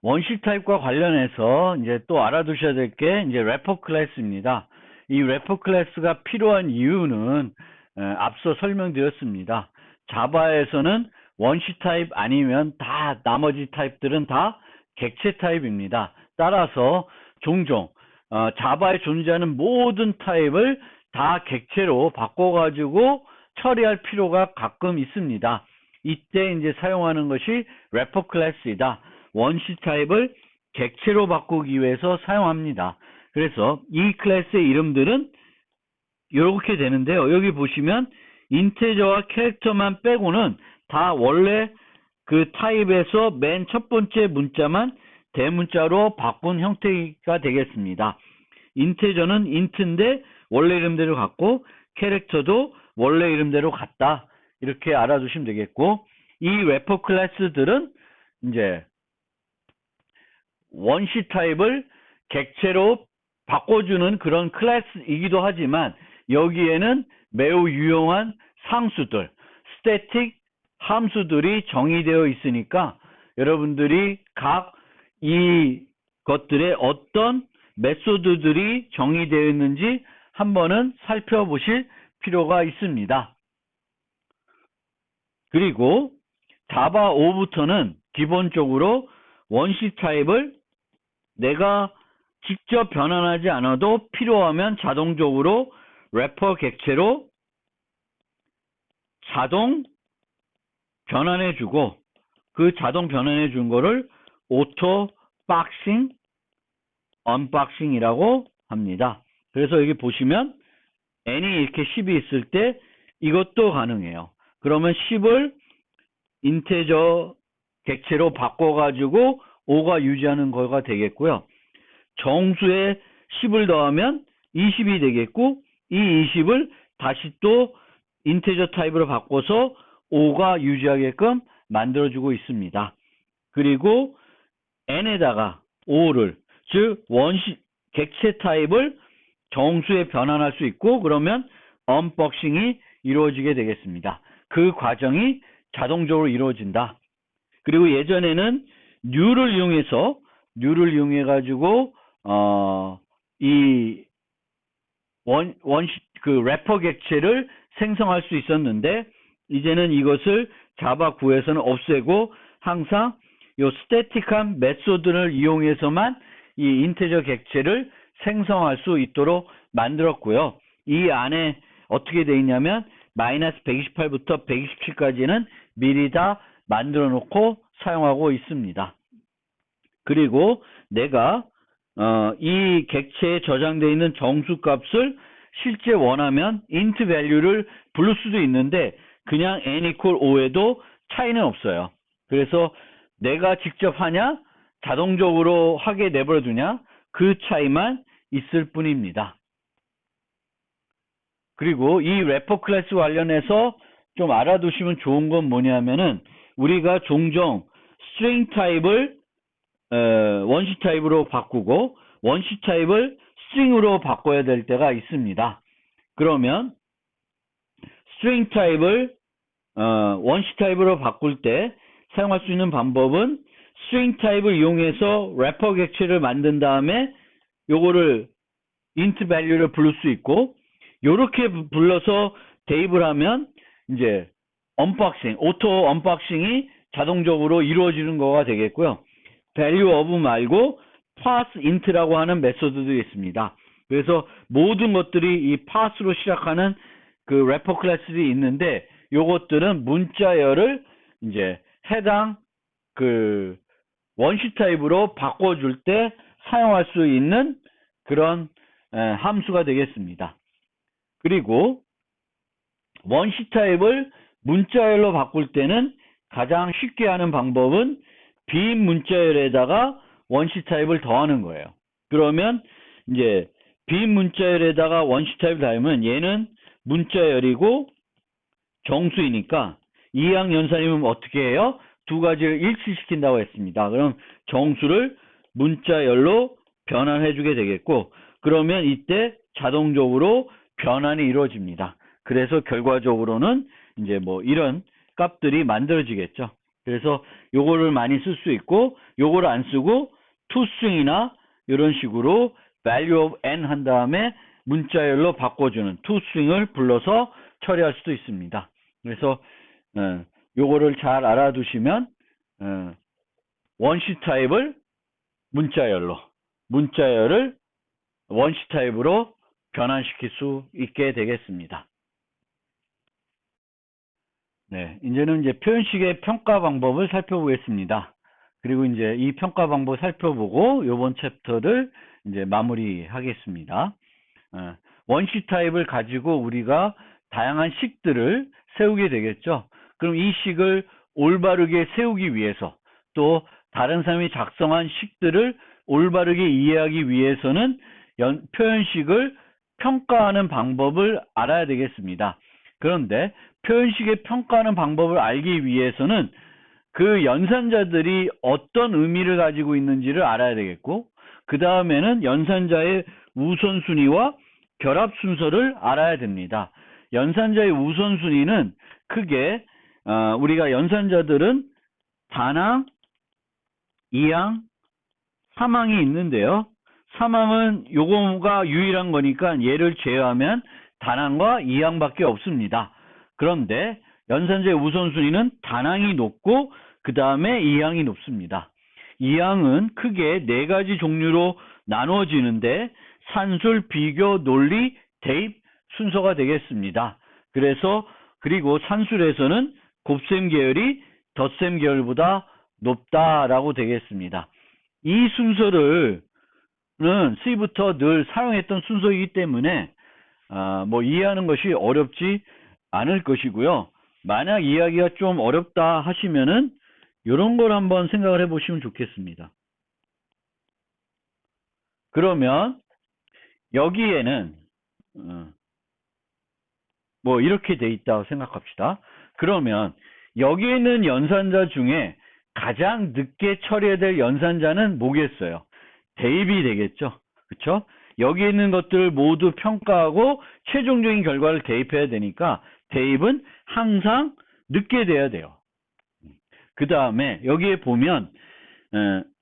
원시 타입과 관련해서 이제 또 알아두셔야 될 게 이제 래퍼 클래스입니다. 이 래퍼 클래스가 필요한 이유는 앞서 설명드렸습니다. 자바에서는 원시 타입 아니면 다 나머지 타입들은 다 객체 타입입니다. 따라서 종종 자바에 존재하는 모든 타입을 다 객체로 바꿔가지고 처리할 필요가 가끔 있습니다. 이때 이제 사용하는 것이 래퍼 클래스이다. 원시 타입을 객체로 바꾸기 위해서 사용합니다. 그래서 이 클래스의 이름들은 이렇게 되는데요. 여기 보시면 인테저와 캐릭터만 빼고는 다 원래 그 타입에서 맨 첫 번째 문자만 대문자로 바꾼 형태가 되겠습니다. 인테저는 인트인데 원래 이름대로 갔고 캐릭터도 원래 이름대로 갔다. 이렇게 알아두시면 되겠고, 이 래퍼 클래스들은 이제 원시 타입을 객체로 바꿔주는 그런 클래스이기도 하지만 여기에는 매우 유용한 상수들, 스태틱 함수들이 정의되어 있으니까 여러분들이 각 이 것들의 어떤 메소드들이 정의되어 있는지 한번은 살펴보실 필요가 있습니다. 그리고 자바 5부터는 기본적으로 원시 타입을 내가 직접 변환하지 않아도 필요하면 자동적으로 래퍼 객체로 자동 변환해주고, 그 자동 변환해준 거를 오토 박싱, 언박싱이라고 합니다. 그래서 여기 보시면 n이 이렇게 10이 있을 때 이것도 가능해요. 그러면 10을 인테저 객체로 바꿔가지고 5가 유지하는 거가 되겠고요. 정수에 10을 더하면 20이 되겠고, 이 20을 다시 또 인테저 타입으로 바꿔서 5가 유지하게끔 만들어주고 있습니다. 그리고 n에다가 5를, 즉 원시 객체 타입을 정수에 변환할 수 있고, 그러면 언박싱이 이루어지게 되겠습니다. 그 과정이 자동적으로 이루어진다. 그리고 예전에는 뉴를 이용해 가지고 이 원시 그 래퍼 객체를 생성할 수 있었는데, 이제는 이것을 자바 9에서는 없애고 항상 요 스태틱한 메소드를 이용해서만 이 인테저 객체를 생성할 수 있도록 만들었고요. 이 안에 어떻게 되어 있냐면 마이너스 128부터 127까지는 미리 다 만들어 놓고 사용하고 있습니다. 그리고 내가 이 객체에 저장되어 있는 정수 값을 실제 원하면 int value를 부를 수도 있는데 그냥 n equal 5에도 차이는 없어요. 그래서 내가 직접 하냐 자동적으로 하게 내버려 두냐 그 차이만 있을 뿐입니다. 그리고 이 래퍼 클래스 관련해서 좀 알아두시면 좋은 건 뭐냐면은, 우리가 종종 스트링 타입을 원시 타입으로 바꾸고 원시 타입을 스트링으로 바꿔야 될 때가 있습니다. 그러면 스트링 타입을 원시 타입으로 바꿀 때 사용할 수 있는 방법은 스트링 타입을 이용해서 래퍼 객체를 만든 다음에 요거를 int value를 부를 수 있고, 요렇게 불러서 대입을 하면 이제 언박싱, 오토 언박싱이 자동적으로 이루어지는 거가 되겠고요. value of 말고 pass int라고 하는 메소드도 있습니다. 그래서 모든 것들이 이 pass로 시작하는 그 래퍼 클래스들이 있는데, 요것들은 문자열을 이제 해당 그 원시 타입으로 바꿔줄 때 사용할 수 있는 그런 함수가 되겠습니다. 그리고 원시 타입을 문자열로 바꿀 때는 가장 쉽게 하는 방법은 빈 문자열에다가 원시 타입을 더하는 거예요. 그러면 이제 빈 문자열에다가 원시 타입을 더하면 얘는 문자열이고 정수이니까 이항연산이면 어떻게 해요? 두 가지를 일치시킨다고 했습니다. 그럼 정수를 문자열로 변환해 주게 되겠고, 그러면 이때 자동적으로 변환이 이루어집니다. 그래서 결과적으로는 이제 뭐 이런 값들이 만들어지겠죠. 그래서 요거를 많이 쓸 수 있고, 요거를 안 쓰고 toString이나 이런 식으로 value of n 한 다음에 문자열로 바꿔주는 toString을 불러서 처리할 수도 있습니다. 그래서 요거를 잘 알아두시면 원시 타입을 문자열을 원시 타입으로 변환시킬 수 있게 되겠습니다. 네, 이제는 이제 표현식의 평가 방법을 살펴보겠습니다. 그리고 이제 이 평가 방법 살펴보고 요번 챕터를 이제 마무리하겠습니다. 원시 타입을 가지고 우리가 다양한 식들을 세우게 되겠죠. 그럼 이 식을 올바르게 세우기 위해서, 또 다른 사람이 작성한 식들을 올바르게 이해하기 위해서는 표현식을 평가하는 방법을 알아야 되겠습니다. 그런데 표현식의 평가하는 방법을 알기 위해서는 그 연산자들이 어떤 의미를 가지고 있는지를 알아야 되겠고, 그 다음에는 연산자의 우선순위와 결합 순서를 알아야 됩니다. 연산자의 우선순위는 크게 우리가 연산자들은 단항, 이항, 삼항이 있는데요. 삼항은 요거가 유일한 거니까 얘를 제외하면 단항과 이항밖에 없습니다. 그런데 연산자의 우선순위는 단항이 높고 그 다음에 이항이 높습니다. 이항은 크게 4가지 종류로 나누어지는데 산술, 비교, 논리, 대입 순서가 되겠습니다. 그리고 산술에서는 곱셈 계열이 덧셈 계열보다 높다라고 되겠습니다. 이 순서는 C부터 늘 사용했던 순서이기 때문에 이해하는 것이 어렵지 않을 것이고요. 만약 이해하기가 좀 어렵다 하시면은 이런 걸 한번 생각을 해보시면 좋겠습니다. 그러면 여기에는 이렇게 돼 있다고 생각합시다. 그러면 여기에 있는 연산자 중에 가장 늦게 처리해야 될 연산자는 뭐겠어요? 대입이 되겠죠. 그렇죠? 여기에 있는 것들을 모두 평가하고 최종적인 결과를 대입해야 되니까 대입은 항상 늦게 돼야 돼요. 그 다음에 여기에 보면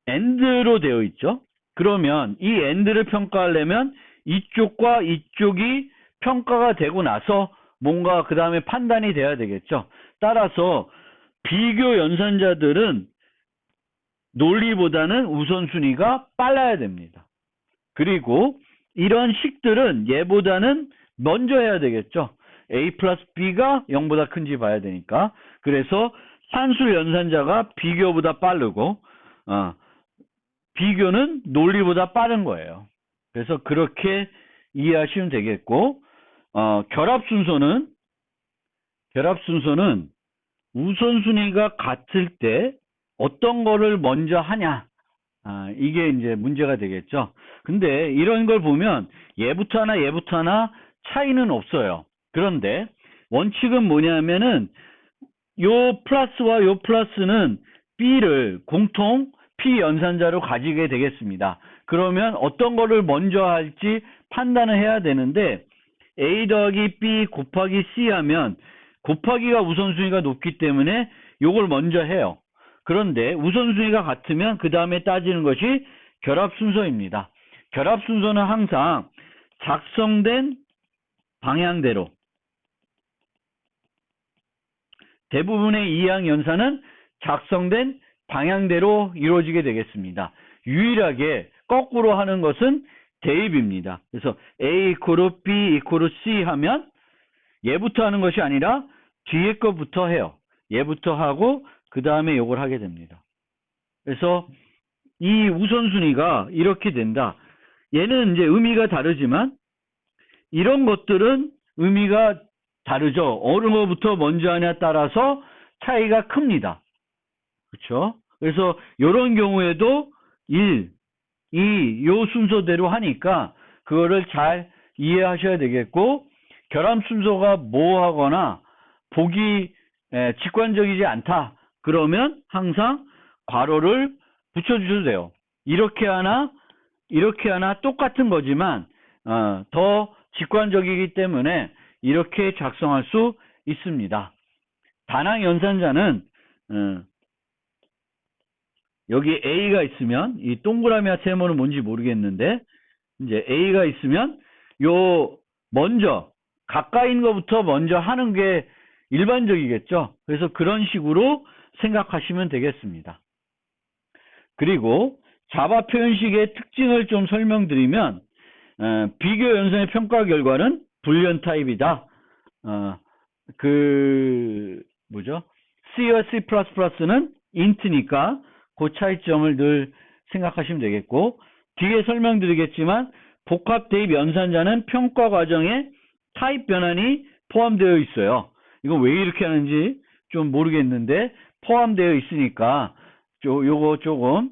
AND로 되어 있죠. 그러면 이 AND를 평가하려면 이쪽과 이쪽이 평가가 되고 나서 뭔가 그 다음에 판단이 돼야 되겠죠. 따라서 비교 연산자들은 논리보다는 우선순위가 빨라야 됩니다. 그리고 이런 식들은 얘보다는 먼저 해야 되겠죠. A 플러스 B가 0보다 큰지 봐야 되니까. 그래서 산술 연산자가 비교보다 빠르고 비교는 논리보다 빠른 거예요. 그래서 그렇게 이해하시면 되겠고, 결합 순서는 우선순위가 같을 때 어떤 거를 먼저 하냐, 이게 이제 문제가 되겠죠. 근데 이런 걸 보면 얘부터 하나 차이는 없어요. 그런데 원칙은 뭐냐면은 요 플러스와 요 플러스는 B를 공통 P 연산자로 가지게 되겠습니다. 그러면 어떤 거를 먼저 할지 판단을 해야 되는데 A 더하기 B 곱하기 C 하면 곱하기가 우선순위가 높기 때문에 요걸 먼저 해요. 그런데 우선순위가 같으면 그 다음에 따지는 것이 결합 순서입니다. 결합 순서는 항상 작성된 방향대로, 대부분의 이항 연산은 작성된 방향대로 이루어지게 되겠습니다. 유일하게 거꾸로 하는 것은 대입입니다. 그래서 A 이코르 B 이코르 C 하면 얘부터 하는 것이 아니라 뒤에 거부터 해요. 얘부터 하고 그 다음에 요걸 하게 됩니다. 그래서 이 우선순위가 이렇게 된다. 얘는 이제 의미가 다르지만 이런 것들은 의미가 다르죠. 어느 것부터 먼저 하냐에 따라서 차이가 큽니다. 그렇죠? 그래서 이런 경우에도 1, 2, 요 순서대로 하니까 그거를 잘 이해하셔야 되겠고, 결합 순서가 모호하거나 보기 직관적이지 않다. 그러면 항상 괄호를 붙여주셔도 돼요. 이렇게 하나 똑같은 거지만 더 직관적이기 때문에 이렇게 작성할 수 있습니다. 단항 연산자는 여기 A가 있으면 이 동그라미와 세모는 뭔지 모르겠는데 이제 A가 있으면 요 먼저 가까이 있는 것부터 먼저 하는 게 일반적이겠죠. 그래서 그런 식으로 생각하시면 되겠습니다. 그리고 자바 표현식의 특징을 좀 설명드리면 비교 연산의 평가 결과는 불리언 타입이다. C와 C++는 int니까 그 차이점을 늘 생각하시면 되겠고, 뒤에 설명드리겠지만 복합 대입 연산자는 평가 과정에 타입 변환이 포함되어 있어요. 이건 왜 이렇게 하는지 좀 모르겠는데 포함되어 있으니까 요거 조금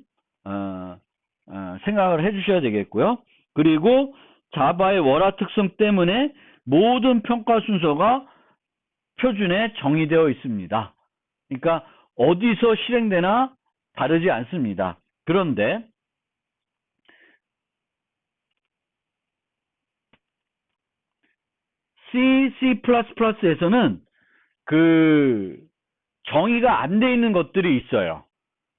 생각을 해주셔야 되겠고요. 그리고 자바의 월화 특성 때문에 모든 평가 순서가 표준에 정의되어 있습니다. 그러니까 어디서 실행되나 다르지 않습니다. 그런데 C++에서는 그 정의가 안 돼 있는 것들이 있어요.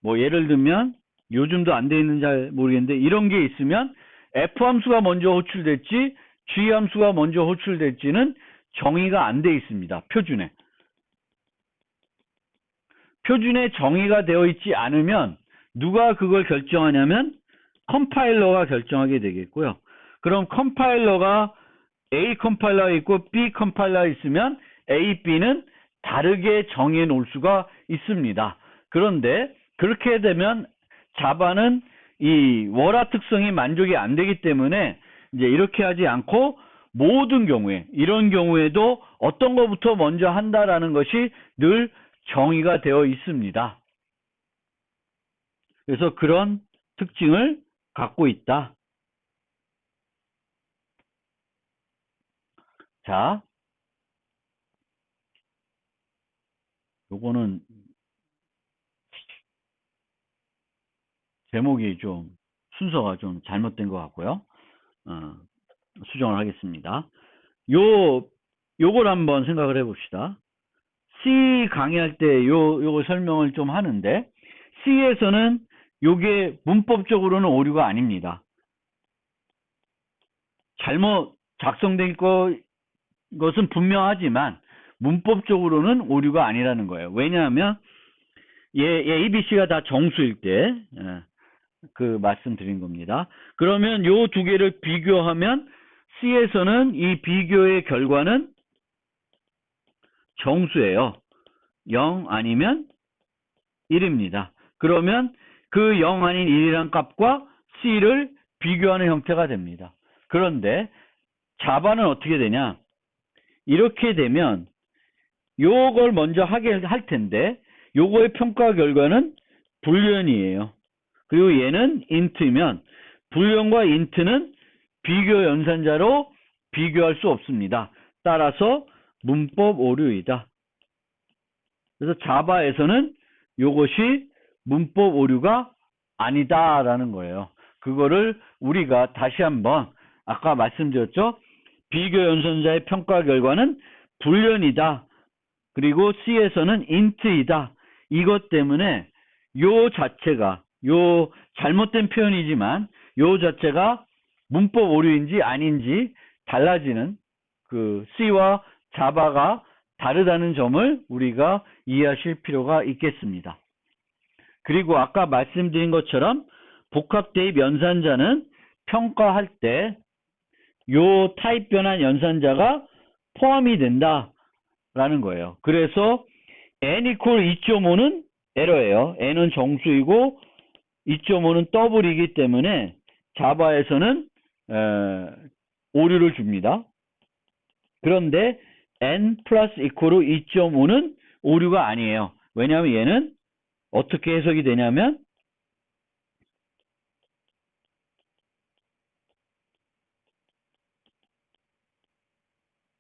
뭐 예를 들면 요즘도 안 돼 있는지 잘 모르겠는데 이런 게 있으면 F 함수가 먼저 호출될지 G 함수가 먼저 호출될지는 정의가 안 돼 있습니다. 표준에. 표준에 정의가 되어 있지 않으면 누가 그걸 결정하냐면 컴파일러가 결정하게 되겠고요. 그럼 컴파일러가 A 컴파일러가 있고 B 컴파일러가 있으면 A, B는 다르게 정해 놓을 수가 있습니다. 그런데 그렇게 되면 자바는 이 월화 특성이 만족이 안 되기 때문에 이제 이렇게 하지 않고 모든 경우에 이런 경우에도 어떤 것부터 먼저 한다라는 것이 늘 정의가 되어 있습니다. 그래서 그런 특징을 갖고 있다. 자, 요거는 제목이 좀 순서가 좀 잘못된 것 같고요. 수정을 하겠습니다. 요걸 한번 생각을 해봅시다. C 강의할 때 요거 설명을 좀 하는데 C에서는 요게 문법적으로는 오류가 아닙니다. 잘못 작성된 것은 분명하지만 문법적으로는 오류가 아니라는 거예요. 왜냐하면 ABC가 다 정수일 때 그 말씀드린 겁니다. 그러면 요 두 개를 비교하면 C에서는 이 비교의 결과는 정수예요. 0 아니면 1입니다. 그러면 그 0 아닌 1이란 값과 C를 비교하는 형태가 됩니다. 그런데 자바는 어떻게 되냐? 이렇게 되면 요걸 먼저 하게 할 텐데 요거의 평가 결과는 불리언이에요. 그리고 얘는 int면 불리언과 int는 비교 연산자로 비교할 수 없습니다. 따라서 문법 오류이다. 그래서 자바에서는 요것이 문법 오류가 아니다라는 거예요. 그거를 우리가 다시 한번 아까 말씀드렸죠. 비교 연산자의 평가 결과는 불리언이다. 그리고 C에서는 int이다. 이것 때문에 요 자체가 요 잘못된 표현이지만 요 자체가 문법 오류인지 아닌지 달라지는 그 C와 자바가 다르다는 점을 우리가 이해하실 필요가 있겠습니다. 그리고 아까 말씀드린 것처럼 복합대입 연산자는 평가할 때 요 타입 변환 연산자가 포함이 된다라는 거예요. 그래서 n equal 2.5는 에러예요. n은 정수이고 2.5는 더블이기 때문에 자바에서는 오류를 줍니다. 그런데 n 플러스 equal 2.5는 오류가 아니에요. 왜냐하면 얘는 어떻게 해석이 되냐면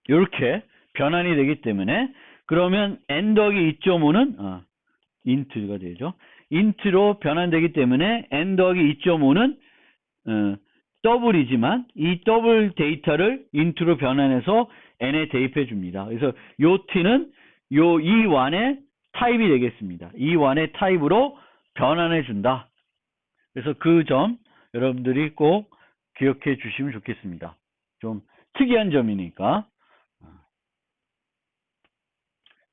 이렇게 변환이 되기 때문에 그러면 n 더하기 2.5는 int가 되죠. int로 변환되기 때문에 n 더하기 2.5는 더블이지만 이 더블 데이터를 int로 변환해서 n에 대입해 줍니다. 그래서 요 t는 요 E1의 타입이 되겠습니다. E1의 타입으로 변환해 준다. 그래서 그 점 여러분들이 꼭 기억해 주시면 좋겠습니다. 좀 특이한 점이니까.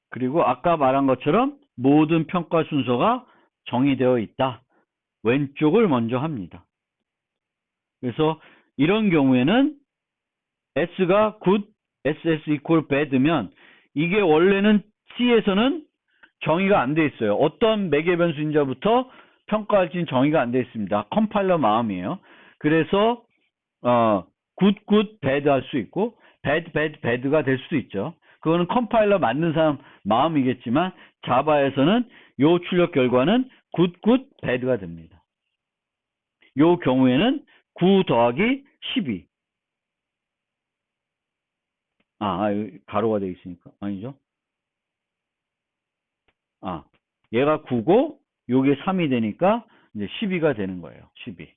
그리고 아까 말한 것처럼 모든 평가 순서가 정의되어 있다. 왼쪽을 먼저 합니다. 그래서 이런 경우에는 S가 good, SS equal bad면 이게 원래는 C에서는 정의가 안 돼 있어요. 어떤 매개 변수인자부터 평가할지는 정의가 안 돼 있습니다. 컴파일러 마음이에요. 그래서 good, good, bad 할 수 있고 bad, bad, bad가 될 수도 있죠. 그거는 컴파일러 만든 사람 마음이겠지만 자바에서는 요 출력 결과는 good, good, bad가 됩니다. 요 경우에는 9 더하기 12. 가로가 되어 있으니까. 아니죠. 얘가 9고 요게 3이 되니까 이제 12가 되는 거예요. 12.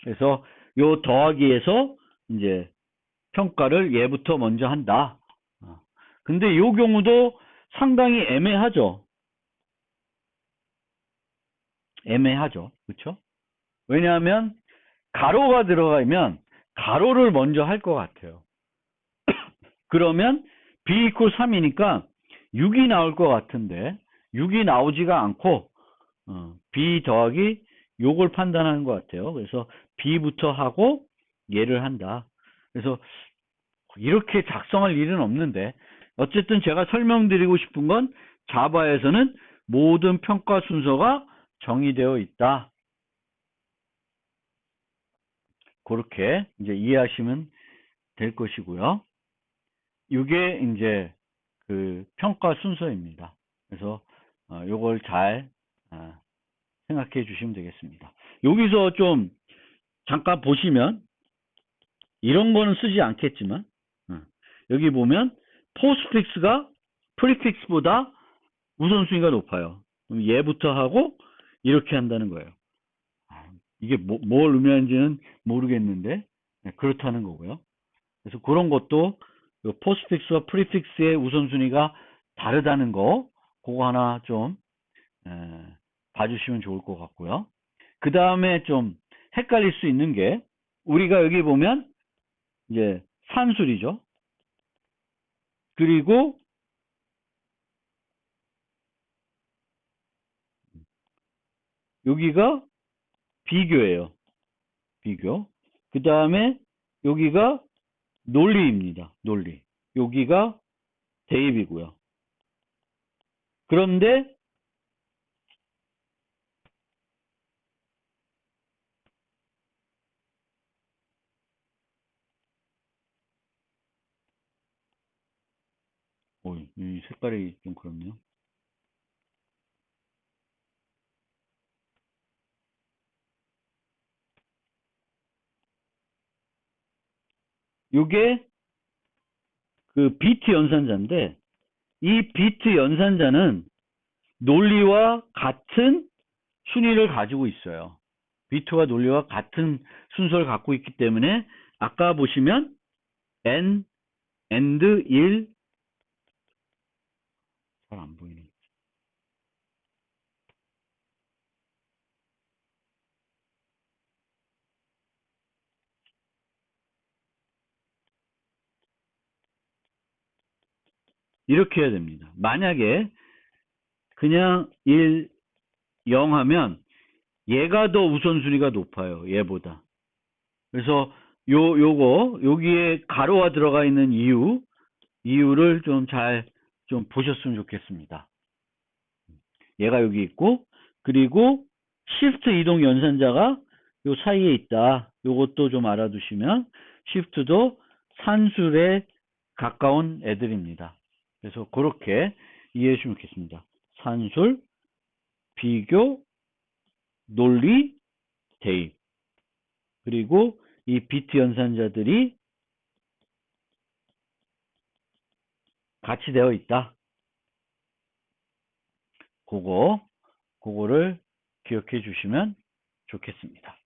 그래서 요 더하기에서 이제 평가를 얘부터 먼저 한다. 근데 요 경우도 상당히 애매하죠. 애매하죠. 그렇죠? 왜냐하면 가로가 들어가면 가로를 먼저 할 것 같아요. 그러면 b equal 3이니까 6이 나올 것 같은데 6이 나오지가 않고 b 더하기 요걸 판단하는 것 같아요. 그래서 b부터 하고 얘를 한다. 그래서 이렇게 작성할 일은 없는데 어쨌든 제가 설명드리고 싶은 건 자바에서는 모든 평가 순서가 정의되어 있다. 그렇게 이제 이해하시면 될 것이고요. 이게 이제 그 평가 순서입니다. 그래서 요걸 잘 생각해 주시면 되겠습니다. 여기서 좀 잠깐 보시면 이런 거는 쓰지 않겠지만 여기 보면 포스픽스가 프리픽스보다 우선순위가 높아요. 그럼 얘부터 하고 이렇게 한다는 거예요. 이게 뭘 의미하는지는 모르겠는데 그렇다는 거고요. 그래서 그런 것도 포스픽스와 프리픽스의 우선순위가 다르다는 거 그거 하나 좀 봐주시면 좋을 것 같고요. 그 다음에 좀 헷갈릴 수 있는 게 우리가 여기 보면 이제 산술이죠. 그리고 여기가 비교예요. 비교. 그 다음에 여기가 논리입니다. 논리. 여기가 대입이고요. 그런데 이 색깔이 좀 그렇네요. 이게 그 비트 연산자인데 이 비트 연산자는 논리와 같은 순위를 가지고 있어요. 비트와 논리와 같은 순서를 갖고 있기 때문에 아까 보시면 n, and 1 잘 안 보이네. 이렇게 해야 됩니다. 만약에 그냥 1, 0 하면 얘가 더 우선순위가 높아요. 얘보다. 그래서 요거 여기에 가로가 들어가 있는 이유를 좀 잘 좀 보셨으면 좋겠습니다. 얘가 여기 있고 그리고 시프트 이동 연산자가 요 사이에 있다. 요것도 좀 알아두시면 시프트도 산술에 가까운 애들입니다. 그래서 그렇게 이해해 주시면 좋겠습니다. 산술, 비교, 논리, 대입. 그리고 이 비트 연산자들이 같이 되어 있다. 그거를 기억해 주시면 좋겠습니다.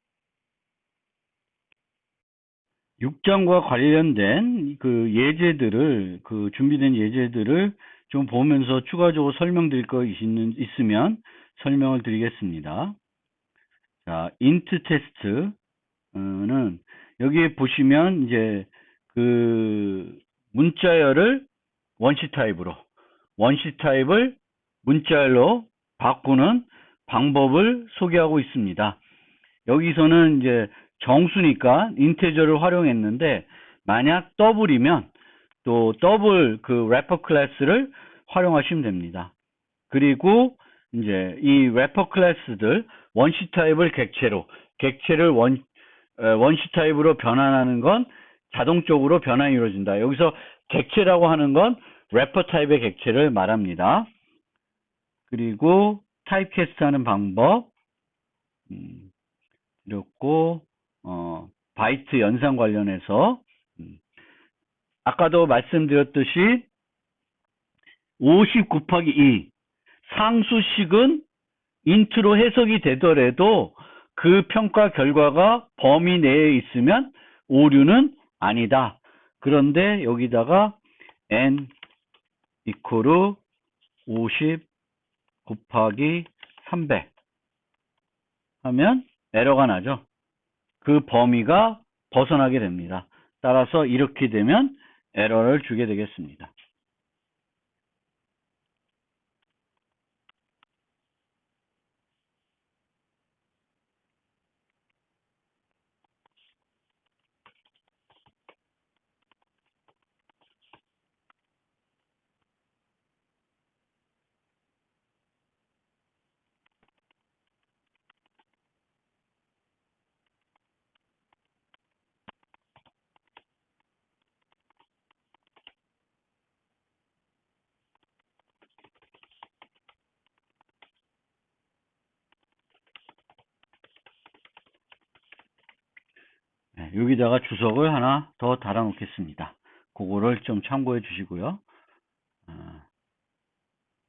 6장과 관련된 그 예제들을, 그 준비된 예제들을 좀 보면서 추가적으로 설명드릴 거 있으면 설명을 드리겠습니다. 자, int test는 여기에 보시면 이제 그 문자열을 원시 타입으로, 원시 타입을 문자열로 바꾸는 방법을 소개하고 있습니다. 여기서는 이제 정수니까 인테저를 활용했는데, 만약 더블이면 또 더블 그 래퍼 클래스를 활용하시면 됩니다. 그리고 이제 이 래퍼 클래스들 원시 타입을 객체를 원시 타입으로 변환하는 건 자동적으로 변환이 이루어진다. 여기서 객체라고 하는 건 래퍼 타입의 객체를 말합니다. 그리고 타입캐스트 하는 방법, 그리고 바이트 연산 관련해서 아까도 말씀드렸듯이 50 곱하기 2 상수식은 인트로 해석이 되더라도 그 평가 결과가 범위 내에 있으면 오류는 아니다. 그런데 여기다가 n 이퀄 50 곱하기 300 하면 에러가 나죠. 그 범위가 벗어나게 됩니다. 따라서 이렇게 되면 에러를 주게 되겠습니다. 네, 여기다가 주석을 하나 더 달아 놓겠습니다. 그거를 좀 참고해 주시고요.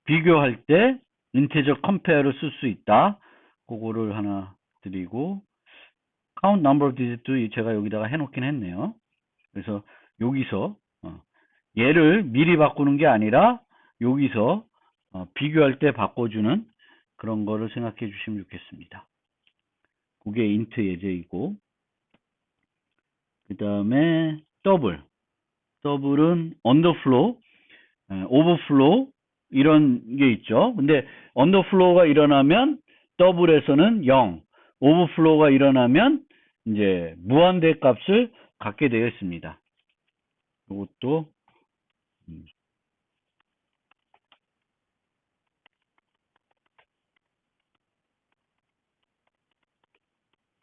비교할 때 인테저 컴페어를 쓸 수 있다. 그거를 하나 드리고, count number of digits도 제가 여기다가 해놓긴 했네요. 그래서 여기서 얘를 미리 바꾸는 게 아니라 여기서 비교할 때 바꿔주는 그런 거를 생각해 주시면 좋겠습니다. 그게 int 예제이고, 그 다음에 더블은 언더플로우, 오버플로우 이런 게 있죠. 근데 언더플로우가 일어나면 더블에서는 0, 오버플로우가 일어나면 이제 무한대 값을 갖게 되어 있습니다. 이것도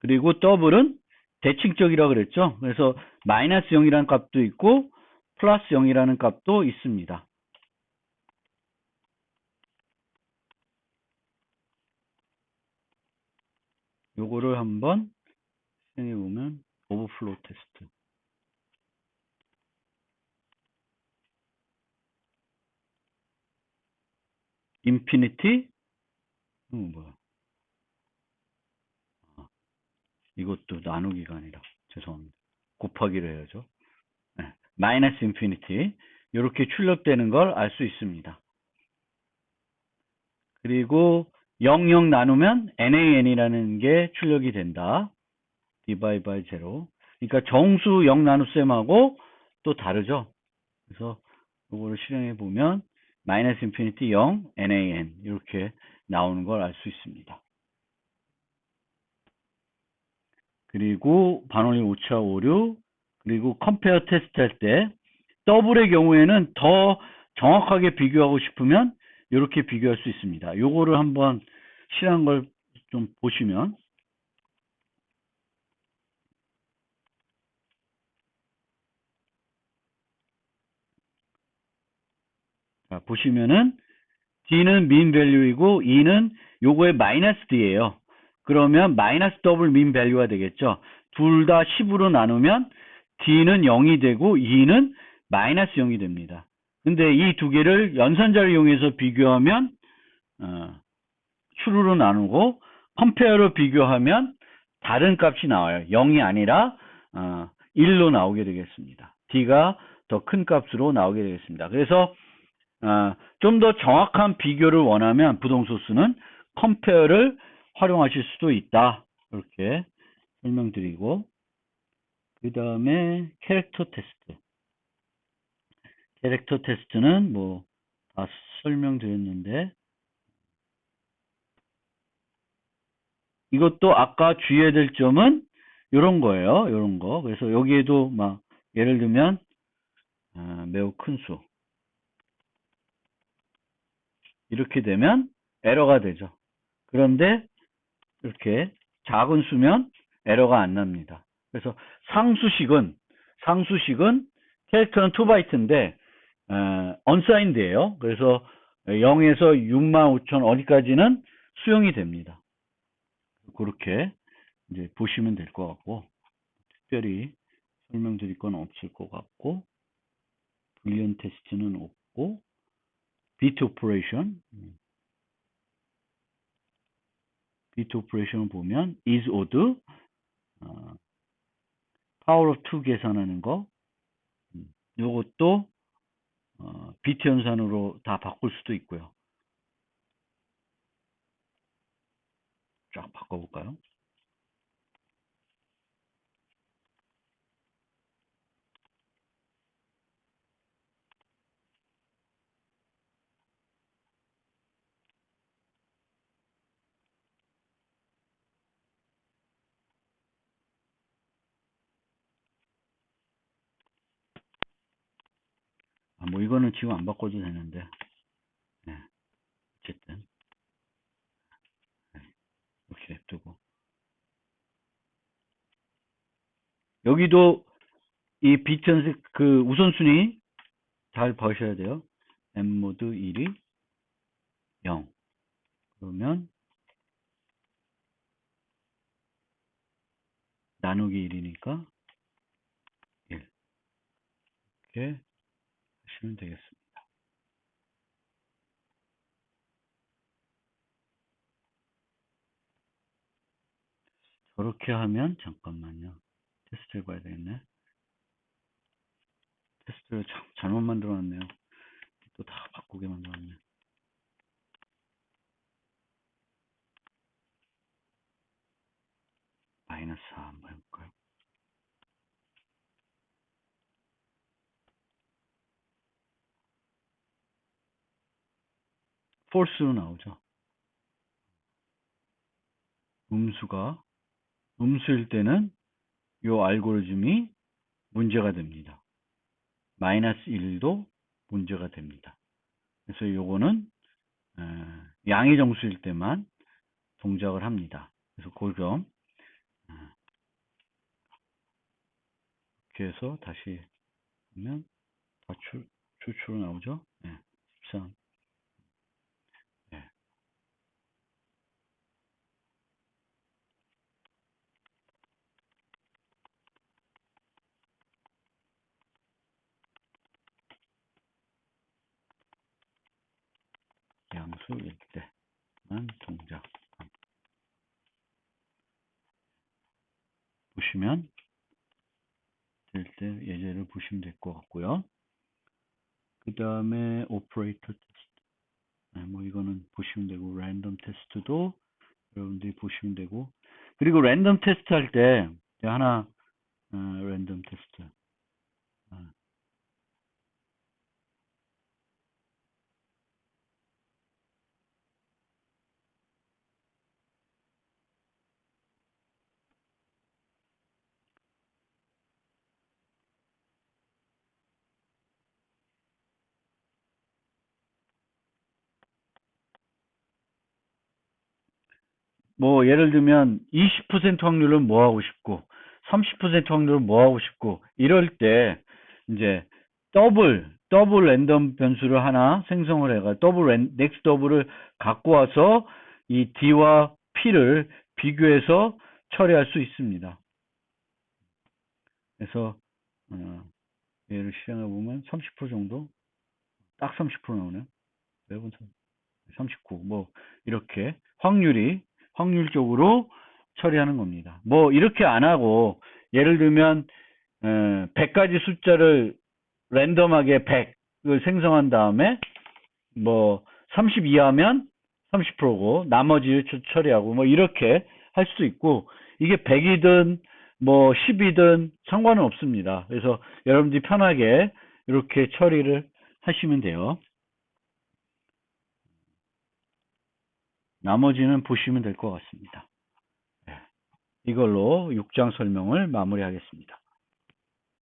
그리고 더블은 대칭적이라고 그랬죠. 그래서 마이너스 0이라는 값도 있고 플러스 0이라는 값도 있습니다. 요거를 한번 실행해 보면 오버플로우 테스트. 인피니티 뭐야? 이것도 나누기가 아니라 죄송합니다. 곱하기를 해야죠. 네. 마이너스 인피니티 이렇게 출력되는 걸 알 수 있습니다. 그리고 00 나누면 NaN이라는 게 출력이 된다. divide by 0. 그러니까 정수 0 나눗셈하고 또 다르죠. 그래서 이거를 실행해 보면 마이너스 인피니티 0 NaN 이렇게 나오는 걸 알 수 있습니다. 그리고 반올림 5차 오류, 그리고 컴페어 테스트 할 때 더블의 경우에는 더 정확하게 비교하고 싶으면 이렇게 비교할 수 있습니다. 요거를 한번 실한 걸 좀 보시면 자, 보시면은 D는 민 밸류이고 E는 요거의 마이너스 D예요. 그러면 마이너스 더블 민 밸류가 되겠죠. 둘 다 10으로 나누면 D는 0이 되고 E는 마이너스 0이 됩니다. 근데 이 두 개를 연산자를 이용해서 비교하면 true로 나누고 컴페어로 비교하면 다른 값이 나와요. 0이 아니라 1로 나오게 되겠습니다. D가 더 큰 값으로 나오게 되겠습니다. 그래서 좀 더 정확한 비교를 원하면 부동소스는 컴페어를 활용하실 수도 있다. 이렇게 설명드리고, 그 다음에 캐릭터 테스트. 캐릭터 테스트는 뭐 다 설명드렸는데, 이것도 아까 주의해야 될 점은 이런 거예요. 이런 거. 그래서 여기에도 막 예를 들면 매우 큰 수 이렇게 되면 에러가 되죠. 그런데 이렇게 작은 수면 에러가 안 납니다. 그래서 상수식은 캐릭터는 2바이트인데 언사인드예요. 그래서 0에서 65,000 어디까지는 수용이 됩니다. 그렇게 이제 보시면 될 것 같고, 특별히 설명드릴 건 없을 것 같고, 불리언 테스트는 없고, 비트 오퍼레이션 을 보면 is odd, power of 2 계산하는 거, 요것도 비트 연산으로 다 바꿀 수도 있고요. 쫙 바꿔볼까요? 뭐 이거는 지금 안 바꿔도 되는데, 네, 어쨌든 네, 이렇게 냅두고, 여기도 이 비트 연산 그 우선순위 잘 보셔야 돼요. M모드 1이 0. 그러면 나누기 1이니까 1. 이렇게 하시면 되겠습니다. 저렇게 하면 잠깐만요. 테스트 해봐야 되겠네. 테스트를 잘못 만들어놨네요. 또 다 바꾸게 만들었네. 마이너스 4 한번 해볼까요? false로 나오죠. 음수일 때는 이 알고리즘이 문제가 됩니다. 마이너스 1도 문제가 됩니다. 그래서 요거는 양의 정수일 때만 동작을 합니다. 그래서 그 점 이렇게 해서 다시 보면 다 추출로 나오죠. 네, 13. 네. 양수일 때만 동작. 보시면 될 때 예제를 보시면 될 것 같고요. 그 다음에 오퍼레이터 테스트. 네, 뭐 이거는 보시면 되고, 랜덤 테스트도 여러분들이 보시면 되고, 그리고 랜덤 테스트 할 때 하나 랜덤 테스트 뭐 예를 들면 20% 확률은 뭐 하고 싶고 30% 확률은 뭐 하고 싶고 이럴 때 이제 더블 랜덤 변수를 하나 생성을 해가 넥스트 더블을 갖고 와서 이 D와 P를 비교해서 처리할 수 있습니다. 그래서 얘를 실행해 보면 30% 정도 딱 30% 나오네요. 매번 39 뭐 이렇게 확률적으로 처리하는 겁니다. 뭐 이렇게 안 하고 예를 들면 100가지 숫자를 랜덤하게 100을 생성한 다음에 뭐 30 이하면 30%고 나머지를 처리하고 뭐 이렇게 할 수도 있고, 이게 100이든 뭐 10이든 상관은 없습니다. 그래서 여러분들이 편하게 이렇게 처리를 하시면 돼요. 나머지는 보시면 될 것 같습니다. 이걸로 6장 설명을 마무리하겠습니다.